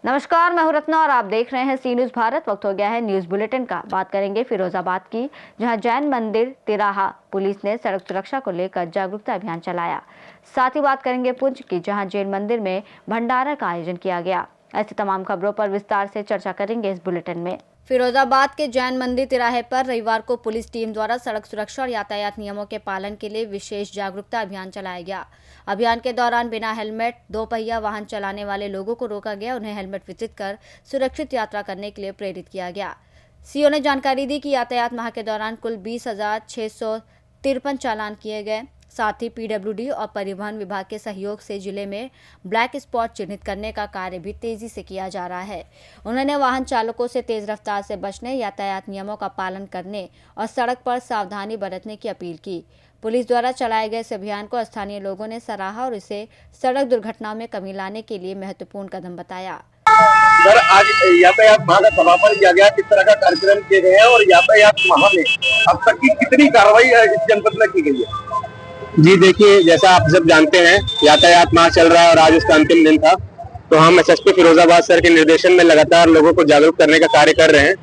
नमस्कार, मैं हूं रत्ना और आप देख रहे हैं सी न्यूज भारत। वक्त हो गया है न्यूज बुलेटिन का। बात करेंगे फिरोजाबाद की, जहां जैन मंदिर तिराहा पुलिस ने सड़क सुरक्षा को लेकर जागरूकता अभियान चलाया। साथ ही बात करेंगे पुंछ की, जहां जैन मंदिर में भंडारा का आयोजन किया गया। ऐसी तमाम खबरों पर विस्तार से चर्चा करेंगे इस बुलेटिन में। फिरोजाबाद के जैन मंदिर तिराहे पर रविवार को पुलिस टीम द्वारा सड़क सुरक्षा और यातायात नियमों के पालन के लिए विशेष जागरूकता अभियान चलाया गया। अभियान के दौरान बिना हेलमेट दो पहिया वाहन चलाने वाले लोगों को रोका गया। उन्हें हेलमेट वितरित कर सुरक्षित यात्रा करने के लिए प्रेरित किया गया। सीओ ने जानकारी दी कि यातायात माह के दौरान कुल 20,653 चालान किए गए। साथ ही पीडब्ल्यूडी और परिवहन विभाग के सहयोग से जिले में ब्लैक स्पॉट चिन्हित करने का कार्य भी तेजी से किया जा रहा है। उन्होंने वाहन चालकों से तेज रफ्तार से बचने, यातायात नियमों का पालन करने और सड़क पर सावधानी बरतने की अपील की। पुलिस द्वारा चलाए गए इस अभियान को स्थानीय लोगों ने सराहा और इसे सड़क दुर्घटनाओं में कमी लाने के लिए महत्वपूर्ण कदम बताया। सर, आज यातायात माह का समापन किया गया। किस तरह का कार्यक्रम किए गए हैं और यातायात माह में अब तक की कितनी कार्रवाई इस जनपद में की गई है? जी देखिए, जैसा आप सब जानते हैं, यातायात माह चल रहा है और आज उसका अंतिम दिन था। तो हम एसएसपी फिरोजाबाद सर के निर्देशन में लगातार लोगों को जागरूक करने का कार्य कर रहे हैं।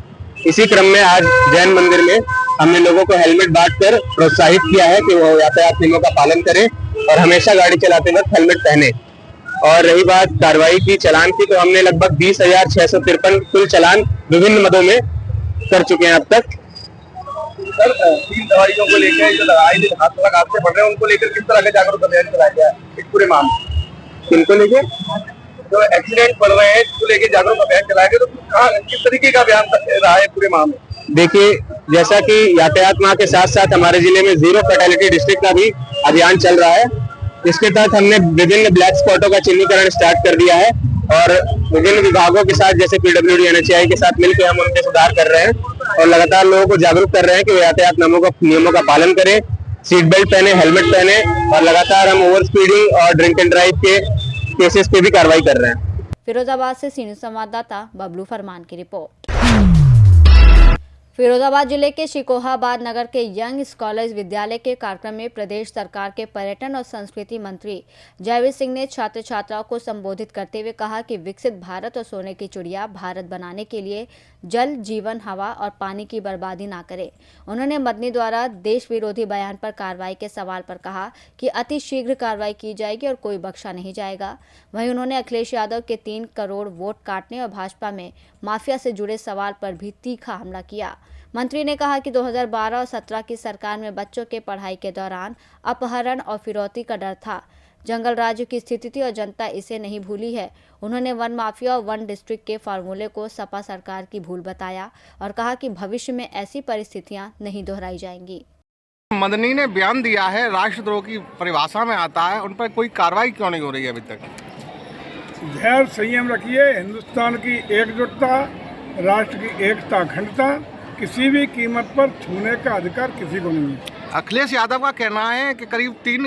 इसी क्रम में आज जैन मंदिर में हमने लोगों को हेलमेट बांटकर प्रोत्साहित किया है कि वो यातायात नियमों का पालन करें और हमेशा गाड़ी चलाते वक्त हेलमेट पहने। और रही बात कार्रवाई की, चालान की, तो हमने लगभग 20,653 कुल चालान विभिन्न मदों में कर चुके हैं अब तक। सर, 3 दवाइयों को लेकर जो आए दिन हादसे बढ़ रहे हैं, उनको लेकर किस तरह का जागरूक अभियान चलाया गया इस पूरे मामले? इनको लेके जो एक्सीडेंट बढ़ रहे हैं इसको लेकर जागरूक अभियान चलाया गया, तो किस तरीके का अभियान रहा है पूरे मामले? देखिए, जैसा कि यातायात माह के साथ साथ हमारे जिले में जीरो फैटेलिटी डिस्ट्रिक्ट का भी अभियान चल रहा है। इसके तहत हमने विभिन्न ब्लैक स्पॉटों का चिन्हीकरण स्टार्ट कर दिया है और विभिन्न विभागों के साथ, जैसे पीडब्ल्यूडी, एनएचएआई के साथ मिलकर हम उनके सुधार कर रहे हैं और लगातार लोगों को जागरूक कर रहे हैं कि वो यातायात नियमों का पालन करें, सीट बेल्ट पहने, हेलमेट पहने। और लगातार हम ओवर स्पीडिंग और ड्रिंक एंड ड्राइव के केसेस पे भी कार्रवाई कर रहे हैं। फिरोजाबाद से सी न्यूज संवाददाता बबलू फरमान की रिपोर्ट। फिरोजाबाद जिले के शिकोहाबाद नगर के यंग स्कॉलर्स विद्यालय के कार्यक्रम में प्रदेश सरकार के पर्यटन और संस्कृति मंत्री जयवीर सिंह ने छात्र छात्राओं को संबोधित करते हुए कहा कि विकसित भारत और सोने की चिड़िया भारत बनाने के लिए जल, जीवन, हवा और पानी की बर्बादी ना करें। उन्होंने मदनी द्वारा देश विरोधी बयान पर कार्रवाई के सवाल पर कहा कि अति शीघ्र कार्रवाई की जाएगी और कोई बख्शा नहीं जाएगा। वहीं उन्होंने अखिलेश यादव के 3 करोड़ वोट काटने और भाजपा में माफिया से जुड़े सवाल पर भी तीखा हमला किया। मंत्री ने कहा कि 2012 और 17 की सरकार में बच्चों के पढ़ाई के दौरान अपहरण और फिरौती का डर था। जंगल राज्य की स्थिति थी और जनता इसे नहीं भूली है। उन्होंने वन माफिया और वन डिस्ट्रिक्ट के फार्मूले को सपा सरकार की भूल बताया और कहा कि भविष्य में ऐसी परिस्थितियां नहीं दोहराई जाएंगी। मदनी ने बयान दिया है, राष्ट्रद्रोह की परिभाषा में आता है, उन पर कोई कार्रवाई क्यों नहीं हो रही है अभी तक? धैर्य, संयम रखिए। हिंदुस्तान की एकजुटता, राष्ट्र की एकता, अखंडता किसी भी कीमत पर छूने का अधिकार किसी को नहीं है। अखिलेश यादव का कहना है कि करीब 3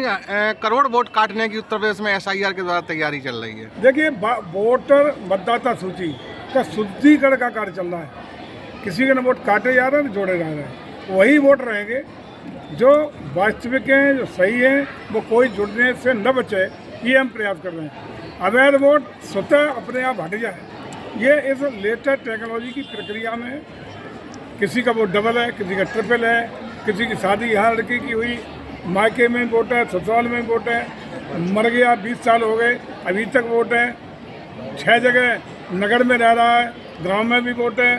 करोड़ वोट काटने की उत्तर प्रदेश में एसआईआर के द्वारा तैयारी चल रही है। देखिए, वोटर मतदाता सूची का शुद्धिकरण का कार्य चल रहा है। किसी के न वोट काटे जा रहे हैं, जोड़े जा रहे हैं। वही वोट रहेंगे जो वास्तविक हैं, जो सही हैं, वो कोई जुड़ने से न बचे, ये हम प्रयास कर रहे हैं। अवैध वोट स्वतः अपने आप हट जाए, ये इस लेटेस्ट टेक्नोलॉजी की प्रक्रिया में किसी का वोट डबल है, किसी का ट्रिपल है, किसी की शादी यहाँ लड़की की हुई, मायके में वोट है, ससुराल में वोट है, मर गया 20 साल हो गए अभी तक वोट है, 6 जगह नगर में रह रहा है, गांव में भी वोट है,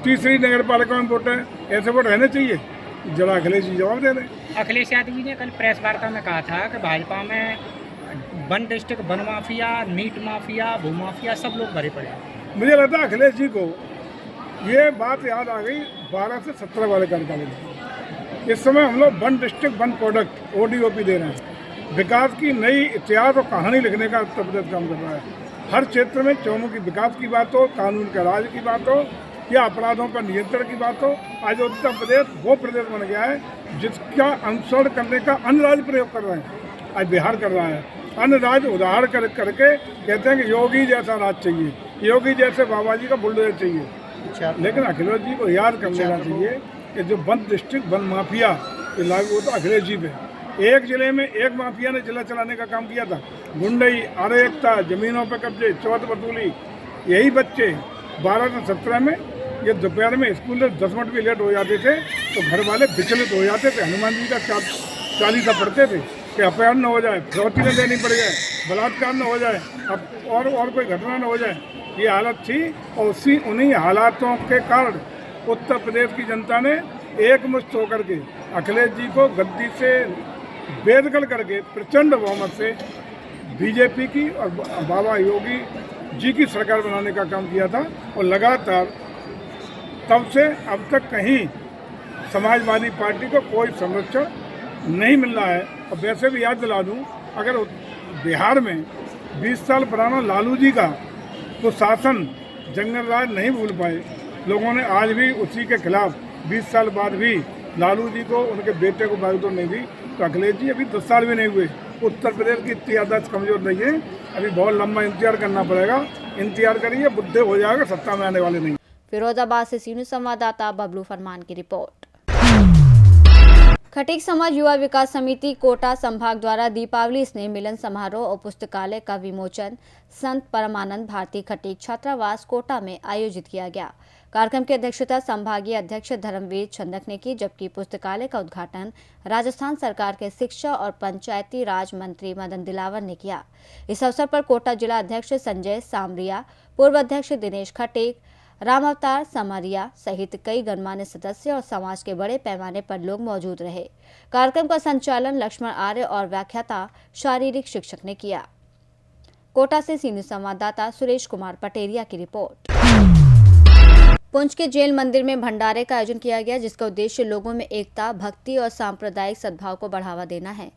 तीसरी नगर पालिका में वोट है। ऐसे वोट रहने चाहिए। जरा अखिलेश जी जवाब दे रहे हैं। अखिलेश यादव जी ने कल प्रेस वार्ता में कहा था कि भाजपा में one district, one mafia, meat mafia, भू माफिया सब लोग भरे पड़े। मुझे लगता है अखिलेश जी को ये बात याद आ गई 12 से 17 वाले कार्यकाल में। इस समय हम लोग one district one product ODOP दे रहे हैं। विकास की नई इतिहास और कहानी लिखने का उत्तर प्रदेश काम कर रहा है। हर क्षेत्र में चौमुखी विकास की बात हो, कानून के राज की बात हो या अपराधों पर नियंत्रण की बात हो, आज उत्तर प्रदेश वो प्रदेश बन गया है जिसका अनुसरण करने का अन्य राज्य प्रयोग कर रहे हैं। आज बिहार कर रहा है। अन्य राज्य उदाहरण करके कहते हैं कि योगी जैसा राज चाहिए, योगी जैसे बाबा जी का बुलडोजर चाहिए। लेकिन अखिलेश जी को याद कर लेना चाहिए कि जो वन डिस्ट्रिक्ट वन माफिया ये लागू होता अखिलेश जी पे। एक जिले में एक माफिया ने जिला चलाने का काम किया था, गुंडई, अराजकता, जमीनों पर कब्जे, चौथ वसूली। यही बच्चे 12 से 17 में ये दोपहर में स्कूल में 10 मिनट भी लेट हो जाते थे तो घर वाले विचलित हो जाते थे। हनुमान जी का 40 पढ़ते थे कि अपहरण न हो जाए, फिरौती न देनी पड़ जाए, बलात्कार न हो जाए, अब और कोई घटना न हो जाए। ये हालत थी और उन्हीं हालातों के कारण उत्तर प्रदेश की जनता ने एकमुश्त होकर के अखिलेश जी को गद्दी से बेदखल करके प्रचंड बहुमत से बीजेपी की और बाबा योगी जी की सरकार बनाने का काम किया था। और लगातार तब से अब तक कहीं समाजवादी पार्टी को कोई संरक्षण नहीं मिल रहा है। और वैसे भी याद दिला दूं, अगर बिहार में 20 साल पुराना लालू जी का तो शासन जंगल राज नहीं भूल पाए लोगों ने, आज भी उसी के खिलाफ 20 साल बाद भी लालू जी को उनके बेटे को बागडोर नहीं दी। तो अखिलेश जी अभी 10 साल भी नहीं हुए, उत्तर प्रदेश की इतनी याददाश्त कमजोर नहीं है, अभी बहुत लंबा इंतजार करना पड़ेगा। इंतजार करिए, बुद्धे हो जाएगा, सत्ता में आने वाले नहीं। फिरोजाबाद से सीनियर संवाददाता बबलू फरमान की रिपोर्ट। खटीक समाज युवा विकास समिति कोटा संभाग द्वारा दीपावली स्नेह मिलन समारोह और पुस्तकालय का विमोचन संत परमानंद भारती खटीक छात्रावास कोटा में आयोजित किया गया। कार्यक्रम की अध्यक्षता संभागीय अध्यक्ष धर्मवीर चंदक ने की, जबकि पुस्तकालय का उद्घाटन राजस्थान सरकार के शिक्षा और पंचायती राज मंत्री मदन दिलावर ने किया। इस अवसर पर कोटा जिला अध्यक्ष संजय सामरिया, पूर्व अध्यक्ष दिनेश खटीक, राम अवतार समरिया सहित कई गणमान्य सदस्य और समाज के बड़े पैमाने पर लोग मौजूद रहे। कार्यक्रम का संचालन लक्ष्मण आर्य और व्याख्याता शारीरिक शिक्षक ने किया। कोटा से सीनियर संवाददाता सुरेश कुमार पटेरिया की रिपोर्ट। पुंछ के जेल मंदिर में भंडारे का आयोजन किया गया, जिसका उद्देश्य लोगों में एकता, भक्ति और सांप्रदायिक सद्भाव को बढ़ावा देना है।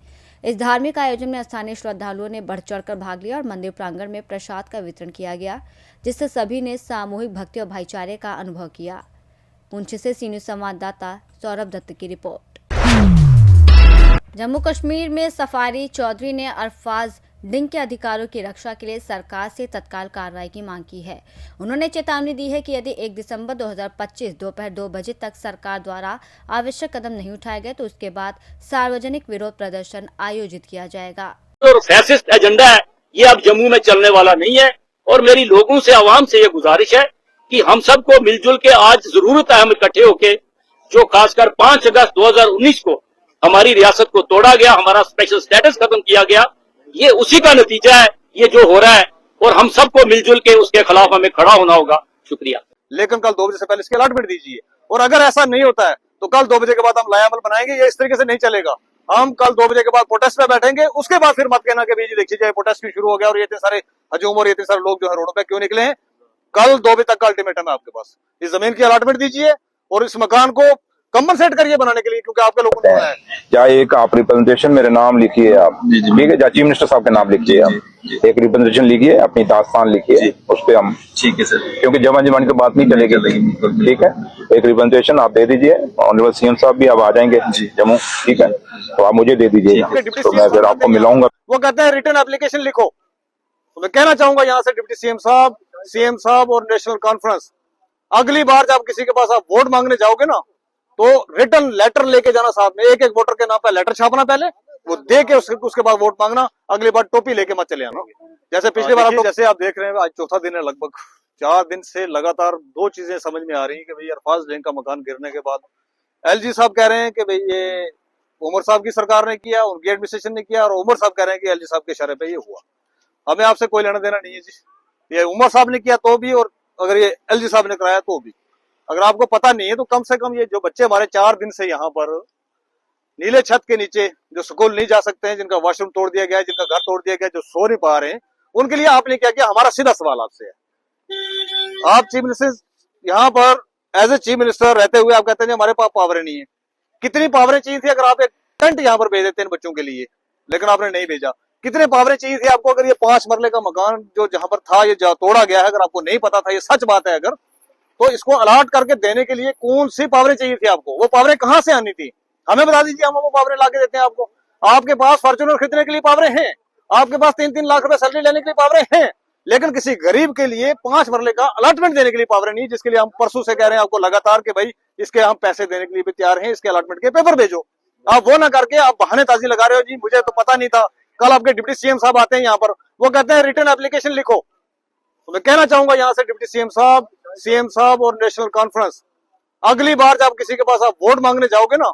इस धार्मिक आयोजन में स्थानीय श्रद्धालुओं ने बढ़ चढ़कर भाग लिया और मंदिर प्रांगण में प्रसाद का वितरण किया गया, जिससे सभी ने सामूहिक भक्ति और भाईचारे का अनुभव किया। पुंछ से सीनियर संवाददाता सौरभ दत्त की रिपोर्ट। जम्मू कश्मीर में सफारी चौधरी ने अल्फाज डिंग के अधिकारों की रक्षा के लिए सरकार से तत्काल कार्रवाई की मांग की है। उन्होंने चेतावनी दी है कि यदि 1 दिसंबर 2025 दोपहर 2 बजे तक सरकार द्वारा आवश्यक कदम नहीं उठाए गए तो उसके बाद सार्वजनिक विरोध प्रदर्शन आयोजित किया जाएगा। जो फैसिस्ट एजेंडा है ये अब जम्मू में चलने वाला नहीं है और मेरी लोगों से, आवाम से ये गुजारिश है कि हम सबको मिलजुल के आज जरूरत है हम इकट्ठे होके, जो खासकर 5 अगस्त 2019 को हमारी रियासत को तोड़ा गया, हमारा स्पेशल स्टेटस खत्म किया गया, ये उसी का नतीजा है ये जो हो रहा है और हम सबको मिलजुल के उसके खिलाफ हमें खड़ा होना होगा। शुक्रिया। लेकिन कल 2 बजे से पहले इसकी अलॉटमेंट दीजिए, और अगर ऐसा नहीं होता है तो कल 2 बजे के बाद हम लायामल बनाएंगे। ये इस तरीके से नहीं चलेगा। हम कल 2 बजे के बाद प्रोटेस्ट पे बैठेंगे, उसके बाद फिर मत कहना कि जी देखिए जाए प्रोटेस्ट क्यों शुरू हो गया और ये इतने सारे हजूम और ये इतने सारे लोग जो है रोडों पे क्यों निकले हैं। कल 2 बजे तक का अल्टीमेटम है आपके पास। इस जमीन की अलॉटमेंट दीजिए और इस मकान को कंपनसेट करिए बनाने के लिए, क्योंकि आपके लोगों ने है। क्या एक आप रिप्रेजेंटेशन मेरे नाम लिखिए आप, ठीक है, या चीफ मिनिस्टर साहब के नाम लिखिए आप, एक रिप्रेजेंटेशन लिखिए, अपनी दास्तान लिखिए, उस पर हम, ठीक है सर, क्योंकि जमा जमानी तो बात नहीं चलेगी, ठीक है। एक रिप्रेजेंटेशन आप दे दीजिए, ऑनरेबल सीएम साहब भी अब आ जाएंगे जम्मू, ठीक है, तो आप मुझे दे दीजिए, तो मैं फिर आपको मिलाऊंगा। वो कहते हैं रिटर्न एप्लीकेशन लिखो, तो मैं कहना चाहूंगा यहाँ से डिप्टी सीएम साहब और नेशनल कॉन्फ्रेंस, अगली बार जब किसी के पास आप वोट मांगने जाओगे ना तो रिटर्न लेटर लेके जाना साथ में, एक एक वोटर के नाम पर लेटर छापना, पहले वो दे के उसके बाद वोट मांगना। अगली बार टोपी लेके मत चले आना, जैसे पिछली बार जैसे आप देख रहे हैं आज चौथा दिन है, लगभग 4 दिन से लगातार 2 चीजें समझ में आ रही है कि भाई अल्फाज डिंग का मकान गिरने के बाद एलजी साहब कह रहे हैं कि भाई ये उमर साहब की सरकार ने किया, उनकी एडमिनिस्ट्रेशन ने किया, और उमर साहब कह रहे हैं कि एलजी साहब के इशारे पे ये हुआ। हमें आपसे कोई लेना देना नहीं है जी, ये उमर साहब ने किया तो भी और अगर ये एलजी साहब ने कराया तो भी। अगर आपको पता नहीं है तो कम से कम ये जो बच्चे हमारे 4 दिन से यहाँ पर नीले छत के नीचे जो स्कूल नहीं जा सकते हैं, जिनका वॉशरूम तोड़ दिया गया है, जिनका घर तोड़ दिया गया, जो सो नहीं पा रहे हैं, उनके लिए आपने क्या किया? हमारा सीधा सवाल आपसे है। आप चीफ मिनिस्टर यहाँ पर एज ए चीफ मिनिस्टर रहते हुए आप कहते हैं हमारे पास पावरें नहीं है। कितनी पावरें चाहिए थी अगर आप एक टेंट यहाँ पर भेज देते हैं बच्चों के लिए, लेकिन आपने नहीं भेजा। कितने पावरें चाहिए थी आपको अगर ये 5 मरले का मकान जो जहां पर था ये तोड़ा गया है, अगर आपको नहीं पता था, ये सच बात है अगर, तो इसको अलॉट करके देने के लिए कौन सी पावरें चाहिए थी आपको? वो पावरें कहां से आनी थी? हमें बता दीजिए, हम वो पावरें लाके देते हैं आपको। आपके पास फॉर्च्यूनर खरीदने के लिए पावरें हैं, आपके पास 3-3 लाख रुपए सैलरी लेने के लिए पावरें हैं, लेकिन किसी गरीब के लिए 5 मरले का अलॉटमेंट देने के लिए पावरें नहीं, जिसके लिए हम परसों से कह रहे हैं आपको लगातार कि भाई इसके हम पैसे देने के लिए भी तैयार हैं, इसके अलॉटमेंट के पेपर भेजो। आप वो ना करके आप बहानेबाजी लगा रहे हो जी, मुझे तो पता नहीं था। कल आपके डिप्टी सीएम साहब आते हैं यहाँ पर, वो कहते हैं रिटर्न एप्लीकेशन लिखो। तो मैं कहना चाहूंगा यहाँ से डिप्टी सीएम साहब और नेशनल कॉन्फ्रेंस, अगली बार जब किसी के पास आप वोट मांगने जाओगे ना,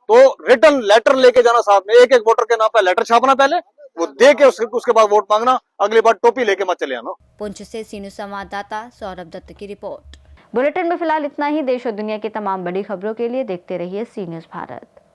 तो रिटर्न लेटर लेके जाना साथ में। एक एक वोटर के नाम पर लेटर छापना, पहले वो दे के उसके बाद वोट मांगना। अगली बार टोपी लेके मत चले आना। पुंछ से सी न्यूज संवाददाता सौरभ दत्त की रिपोर्ट। बुलेटिन में फिलहाल इतना ही। देश और दुनिया की तमाम बड़ी खबरों के लिए देखते रहिए सी न्यूज भारत।